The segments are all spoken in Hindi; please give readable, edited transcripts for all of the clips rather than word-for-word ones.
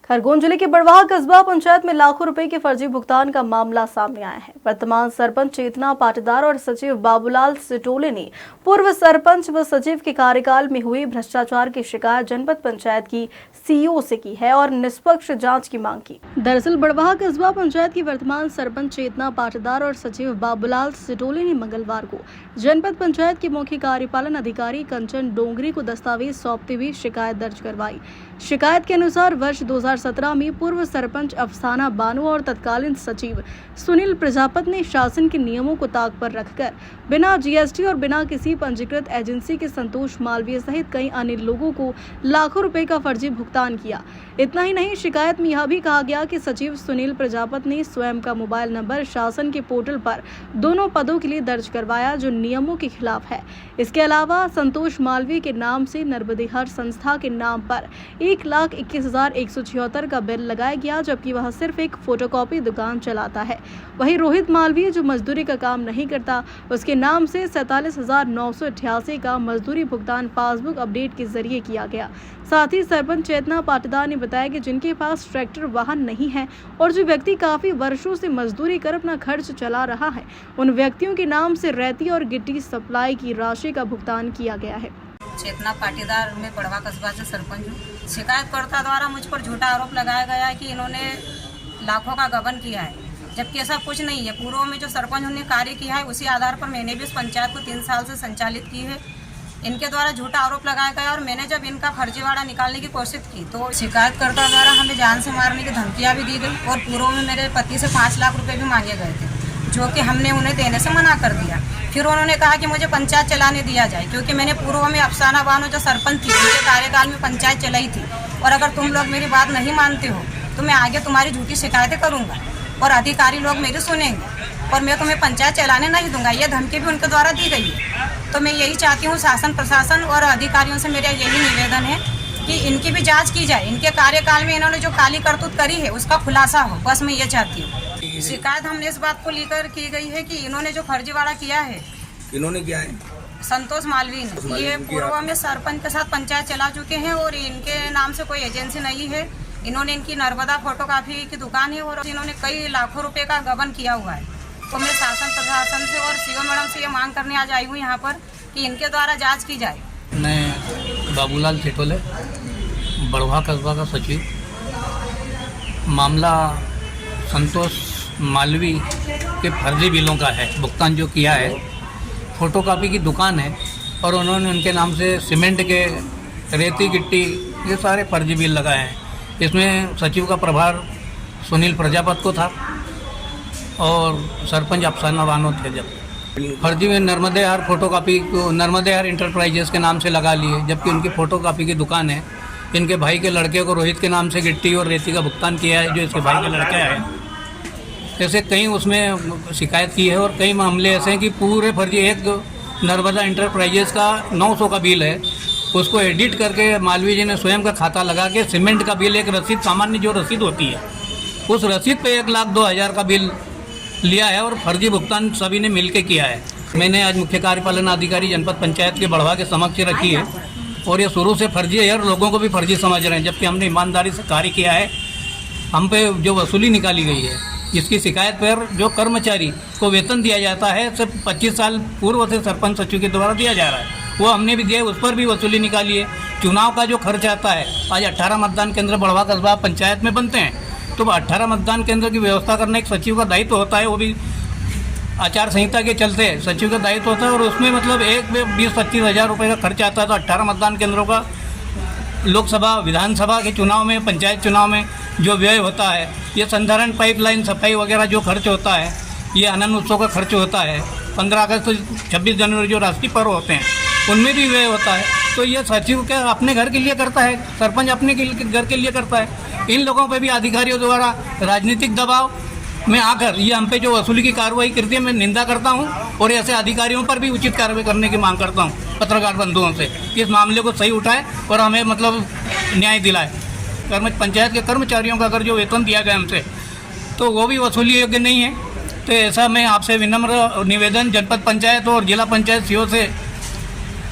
खरगोन जिले के बड़वाह कस्बा पंचायत में लाखों रुपए के फर्जी भुगतान का मामला सामने आया है। वर्तमान सरपंच चेतना पाटीदार और सचिव बाबूलाल सिटोले ने पूर्व सरपंच व सचिव के कार्यकाल में हुए भ्रष्टाचार की शिकायत जनपद पंचायत की सीईओ से की है और निष्पक्ष जांच की मांग की। दरअसल बड़वाह कस्बा पंचायत की वर्तमान सरपंच चेतना पाटीदार और सचिव बाबूलाल सिटोले ने मंगलवार को जनपद पंचायत के मुख्य कार्यपालन अधिकारी कंचन डोंगरी को दस्तावेज सौंपते हुए शिकायत दर्ज करवाई। शिकायत के अनुसार वर्ष 2017 में पूर्व सरपंच अफसाना बानो और तत्कालीन सचिव सुनील प्रजापति ने शासन के नियमों को ताक पर रखकर बिना जीएसटी और बिना किसी पंजीकृत एजेंसी के संतोष मालवीय सहित कई अन्य लोगों को लाखों रुपए का फर्जी भुगतान किया। इतना ही नहीं, शिकायत में यह भी कहा गया कि सचिव सुनील प्रजापति ने स्वयं का मोबाइल नंबर शासन के पोर्टल पर दोनों पदों के लिए दर्ज करवाया, जो नियमों के खिलाफ है। इसके अलावा संतोष मालवीय के नाम से नर्मदेहर संस्था के नाम पर 1,21,176 का बिल लगाया गया, जबकि वह सिर्फ एक फोटोकॉपी दुकान चलाता है। वहीं रोहित मालवीय, जो मजदूरी का काम नहीं करता, उसके नाम से 47,988 का मजदूरी भुगतान पासबुक अपडेट के जरिए किया गया। साथ ही सरपंच चेतना पाटीदार ने बताया कि जिनके पास ट्रैक्टर वाहन नहीं है और जो व्यक्ति काफी वर्षों से मजदूरी कर अपना खर्च चला रहा है, उन व्यक्तियों के नाम से रेती और गिट्टी सप्लाई की राशि का भुगतान किया गया है। चेतना पाटीदार में बड़वाह कस्बा से सरपंच हूँ। शिकायतकर्ता द्वारा मुझ पर झूठा आरोप लगाया गया है कि इन्होंने लाखों का गबन किया है, जबकि ऐसा कुछ नहीं है। पूर्व में जो सरपंच ने कार्य किया है उसी आधार पर मैंने भी इस पंचायत को 3 साल से संचालित की है। इनके द्वारा झूठा आरोप लगाया गया और मैंने जब इनका फर्जीवाड़ा निकालने की कोशिश की तो शिकायतकर्ता द्वारा हमें जान से मारने की धमकियाँ भी दी गई और पूर्व में मेरे पति से 5 लाख रुपए भी मांगे गए थे, जो कि हमने उन्हें देने से मना कर दिया। फिर उन्होंने कहा कि मुझे पंचायत चलाने दिया जाए, क्योंकि मैंने पूर्व में अफसाना बानो जो सरपंच थी उनके कार्यकाल में पंचायत चलाई थी, और अगर तुम लोग मेरी बात नहीं मानते हो तो मैं आगे तुम्हारी झूठी शिकायतें करूँगा और अधिकारी लोग मेरी सुनेंगे और मैं तुम्हें पंचायत चलाने नहीं दूंगा। ये धमकी भी उनके द्वारा दी गई है। तो मैं यही चाहती हूँ, शासन प्रशासन और अधिकारियों से मेरा यही निवेदन है कि इनकी भी जांच की जाए। इनके कार्यकाल में इन्होंने जो काली करतूत करी है उसका खुलासा हो, बस मैं ये चाहती हूँ। शिकायत हमने इस बात को लेकर की गई है कि इन्होंने जो फर्जीवाड़ा किया है, इन्होंने किया है संतोष मालवीय ने। ये पूर्व में सरपंच के साथ पंचायत चला चुके हैं और इनके नाम से कोई एजेंसी नहीं है। इन्होंने इनकी नर्मदा फोटोकॉपी की दुकान है और इन्होंने कई लाखों रुपए का गबन किया हुआ है। तो मैं शासन प्रशासन से और सीओ मैडम से ये मांग करने आज आई हूँ यहाँ पर कि इनके द्वारा जांच की जाए। मैं बाबूलाल सिटोले, बड़वाह कस्बा का सचिव। मामला संतोष मालवीय के फर्जी बिलों का है। भुगतान जो किया है, फोटोकॉपी की दुकान है और उन्होंने उनके नाम से सीमेंट के, रेती, गिट्टी, ये सारे फर्जी बिल लगाए हैं। इसमें सचिव का प्रभार सुनील प्रजापति को था और सरपंच अफसाना बानो थे। जब फर्जी में नर्मदेहर फोटोकॉपी को नर्मदेहर इंटरप्राइजेस के नाम से लगा लिए, जबकि उनकी फ़ोटोकॉपी की दुकान है। इनके भाई के लड़के को रोहित के नाम से गिट्टी और रेती का भुगतान किया है, जो इसके भाई के लड़के हैं। ऐसे कई उसमें शिकायत की है और कई मामले ऐसे हैं कि पूरे फर्जी, एक नर्मदा इंटरप्राइजेस का 900 का बिल है, उसको एडिट करके मालवीय जी ने स्वयं का खाता लगा के सीमेंट का बिल, एक रसीद, सामान्य जो रसीद होती है, उस रसीद पे 1,02,000 का बिल लिया है और फर्जी भुगतान सभी ने मिलकर किया है। मैंने आज मुख्य कार्यपालन अधिकारी जनपद पंचायत के बड़वाह के समक्ष रखी है और ये शुरू से फर्जी है और लोगों को भी फर्जी समझ रहे हैं, जबकि हमने ईमानदारी से कार्य किया है। हम पे जो वसूली निकाली गई है, इसकी शिकायत पर जो कर्मचारी को वेतन दिया जाता है, सिर्फ 25 साल पूर्व से सरपंच सचिव के द्वारा दिया जा रहा है, वो हमने भी दिया है, उस पर भी वसूली निकाली है। चुनाव का जो खर्च आता है, आज 18 मतदान केंद्र बड़वाह कस्बा पंचायत में बनते हैं, तो 18 मतदान केंद्र की व्यवस्था करना एक सचिव का दायित्व होता है। वो भी आचार संहिता के चलते सचिव का दायित्व होता है और उसमें मतलब एक में 20-25 हज़ार रुपये का खर्च आता है। तो 18 मतदान केंद्रों का लोकसभा, विधानसभा के चुनाव में, पंचायत चुनाव में जो व्यय होता है, ये संधारण, पाइपलाइन, सफाई वगैरह जो खर्च होता है, ये आनंद उत्सव का खर्च होता है, 15 अगस्त, 26 जनवरी जो राष्ट्रीय पर्व होते हैं उनमें भी व्यय होता है। तो ये सचिव क्या अपने घर के लिए करता है, सरपंच अपने घर के लिए करता है। इन लोगों पे भी अधिकारियों द्वारा राजनीतिक दबाव में आकर ये हम पे जो वसूली की कार्रवाई करती है, मैं निंदा करता हूं और ऐसे अधिकारियों पर भी उचित कार्रवाई करने की मांग करता हूं पत्रकार बंधुओं से, इस मामले को सही उठाए और हमें मतलब न्याय दिलाए। पंचायत के कर्मचारियों का अगर जो वेतन दिया गया हमसे, तो वो भी वसूली योग्य नहीं है। तो ऐसा मैं आपसे विनम्र निवेदन जनपद पंचायत और जिला पंचायत सीओ से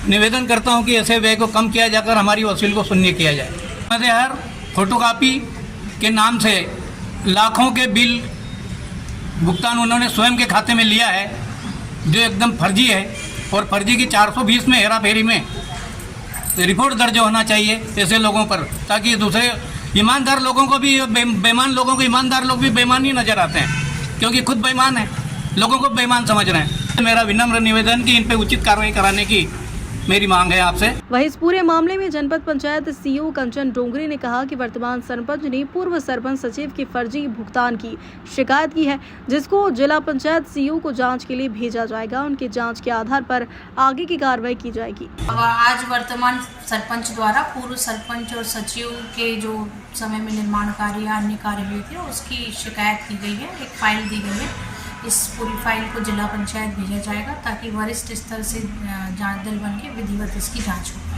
निवेदन करता हूं कि ऐसे व्यय को कम किया जाकर हमारी वसूली को शून्य किया जाए। नर्मदेहर फोटोकॉपी के नाम से लाखों के बिल भुगतान उन्होंने स्वयं के खाते में लिया है, जो एकदम फर्जी है। और फर्जी की 420 में हेरा फेरी में रिपोर्ट दर्ज होना चाहिए ऐसे लोगों पर, ताकि दूसरे ईमानदार लोगों को भी, बेईमान लोगों को ईमानदार लोग भी बेईमान ही नजर आते हैं, क्योंकि खुद बेईमान है, लोगों को बेईमान समझ रहे हैं। मेरा विनम्र निवेदन कि इन पे उचित कार्रवाई कराने की मेरी मांग है आपसे। वहीं इस पूरे मामले में जनपद पंचायत सीईओ कंचन डोंगरी ने कहा कि वर्तमान सरपंच ने पूर्व सरपंच सचिव के फर्जी भुगतान की शिकायत की है, जिसको जिला पंचायत सीईओ को जांच के लिए भेजा जाएगा। उनकी जांच के आधार पर आगे की कार्रवाई की जाएगी। अब आज वर्तमान सरपंच द्वारा पूर्व सरपंच और सचिव के जो समय में निर्माण कार्य या अन्य कार्य हुए थे उसकी शिकायत की गई है, एक फाइल दी गई है। इस पूरी फाइल को जिला पंचायत भेजा जाएगा ताकि वरिष्ठ स्तर से जांच दल बन के विधिवत इसकी जांच हो।